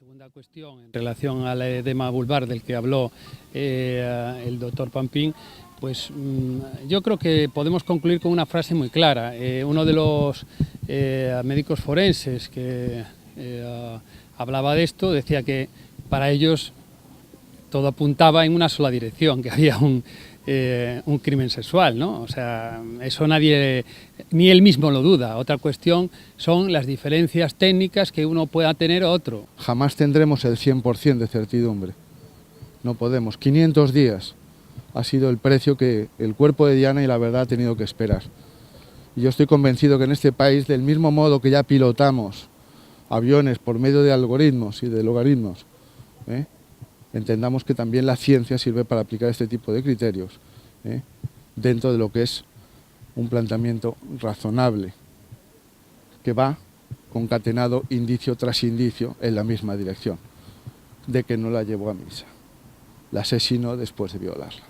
segunda cuestión, en relación al edema vulvar del que habló el doctor Pampín, pues yo creo que podemos concluir con una frase muy clara. Uno de los médicos forenses que hablaba de esto decía que para ellos todo apuntaba en una sola dirección, que había un crimen sexual, ¿no? O sea, eso nadie, ni él mismo lo duda. Otra cuestión son las diferencias técnicas que uno pueda tener a otro. Jamás tendremos el 100% de certidumbre. No podemos. 500 días ha sido el precio que el cuerpo de Diana y la verdad ha tenido que esperar. Y yo estoy convencido que en este país, del mismo modo que ya pilotamos aviones por medio de algoritmos y de logaritmos, entendamos que también la ciencia sirve para aplicar este tipo de criterios dentro de lo que es un planteamiento razonable que va concatenado indicio tras indicio en la misma dirección, de que no la llevó a misa, la asesinó después de violarla.